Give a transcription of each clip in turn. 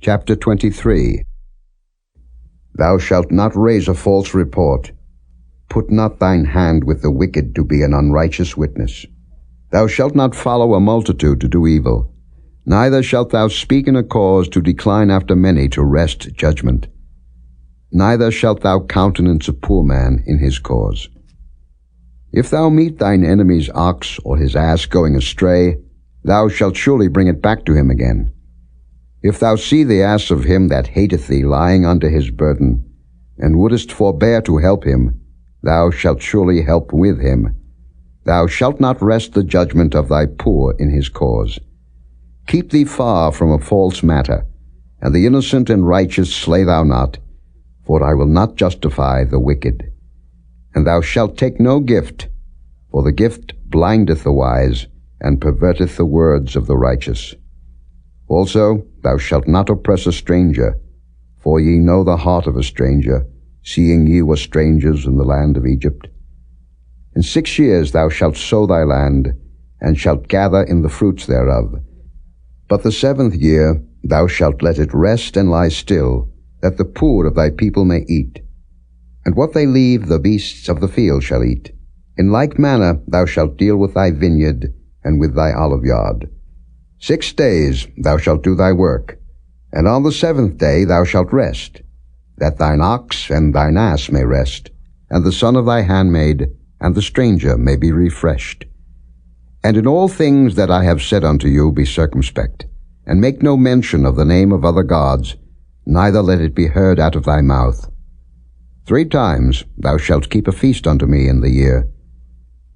Chapter 23. Thou shalt not raise a false report. Put not thine hand with the wicked to be an unrighteous witness. Thou shalt not follow a multitude to do evil, neither shalt thou speak in a cause to decline after many to wrest judgment. Neither shalt thou countenance a poor man in his cause. If thou meet thine enemy's ox or his ass going astray, thou shalt surely bring it back to him again. If thou see the ass of him that hateth thee lying under his burden, and wouldest forbear to help him, thou shalt surely help with him. Thou shalt not wrest the judgment of thy poor in his cause. Keep thee far from a false matter, and the innocent and righteous slay thou not, for I will not justify the wicked. And thou shalt take no gift, for the gift blindeth the wise, and perverteth the words of the righteous. Also thou shalt not oppress a stranger, for ye know the heart of a stranger, seeing ye were strangers in the land of Egypt. In 6 years thou shalt sow thy land, and shalt gather in the fruits thereof. But the 7th year thou shalt let it rest and lie still, that the poor of thy people may eat. And what they leave the beasts of the field shall eat. In like manner thou shalt deal with thy vineyard and with thy oliveyard. 6 days thou shalt do thy work, and on the 7th day thou shalt rest, that thine ox and thine ass may rest, and the son of thy handmaid and the stranger may be refreshed. And in all things that I have said unto you be circumspect, and make no mention of the name of other gods, neither let it be heard out of thy mouth. 3 times thou shalt keep a feast unto me in the year.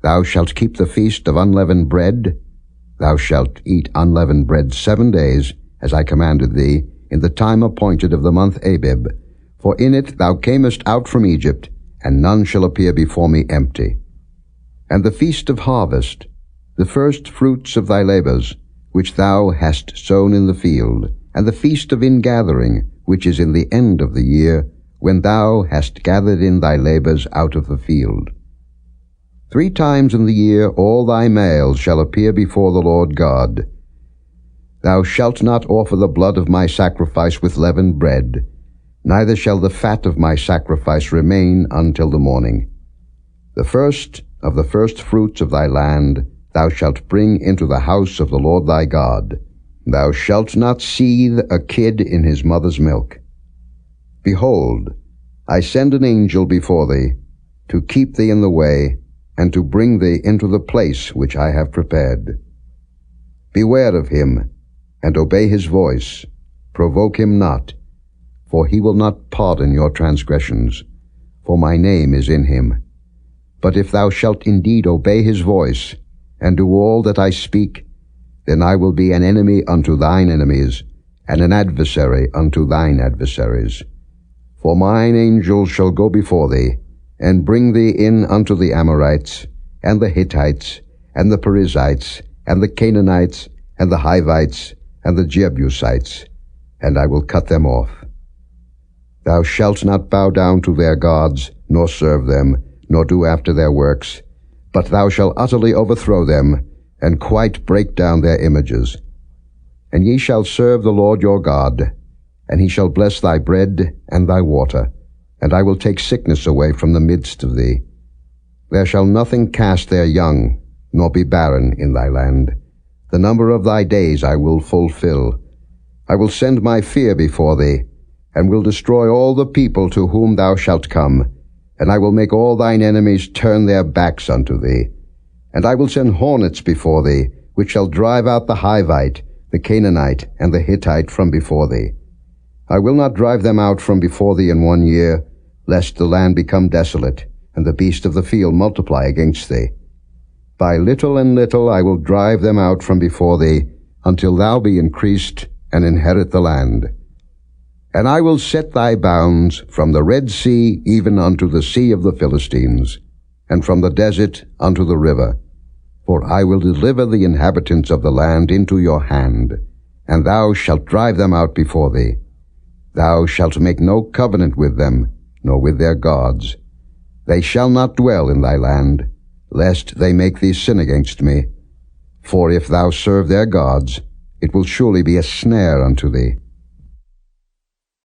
Thou shalt keep the feast of unleavened bread. Thou shalt eat unleavened bread 7 days, as I commanded thee, in the time appointed of the month Abib. For in it thou camest out from Egypt, and none shall appear before me empty. And the feast of harvest, the first fruits of thy labors, which thou hast sown in the field, and the feast of ingathering, which is in the end of the year, when thou hast gathered in thy labors out of the field. 3 times in the year all thy males shall appear before the Lord God. Thou shalt not offer the blood of my sacrifice with leavened bread, neither shall the fat of my sacrifice remain until the morning. The first of the first fruits of thy land thou shalt bring into the house of the Lord thy God. Thou shalt not seethe a kid in his mother's milk. Behold, I send an angel before thee, to keep thee in the way, and to bring thee into the place which I have prepared. Beware of him, and obey his voice. Provoke him not, for he will not pardon your transgressions, for my name is in him. But if thou shalt indeed obey his voice, and do all that I speak, then I will be an enemy unto thine enemies, and an adversary unto thine adversaries. For mine angel shall go before thee, and bring thee in unto the Amorites, and the Hittites, and the Perizzites, and the Canaanites, and the Hivites, and the Jebusites, and I will cut them off. Thou shalt not bow down to their gods, nor serve them, nor do after their works, but thou shalt utterly overthrow them, and quite break down their images. And ye shall serve the Lord your God, and he shall bless thy bread and thy water, and I will take sickness away from the midst of thee. There shall nothing cast their young, nor be barren in thy land. The number of thy days I will fulfill. I will send my fear before thee, and will destroy all the people to whom thou shalt come, and I will make all thine enemies turn their backs unto thee. And I will send hornets before thee, which shall drive out the Hivite, the Canaanite, and the Hittite from before thee. I will not drive them out from before thee in 1 year, lest the land become desolate, and the beast of the field multiply against thee. By little and little I will drive them out from before thee, until thou be increased, and inherit the land. And I will set thy bounds from the Red Sea even unto the sea of the Philistines, and from the desert unto the river. For I will deliver the inhabitants of the land into your hand, and thou shalt drive them out before thee. Thou shalt make no covenant with them, nor with their gods. They shall not dwell in thy land, lest they make thee sin against me. For if thou serve their gods, it will surely be a snare unto thee.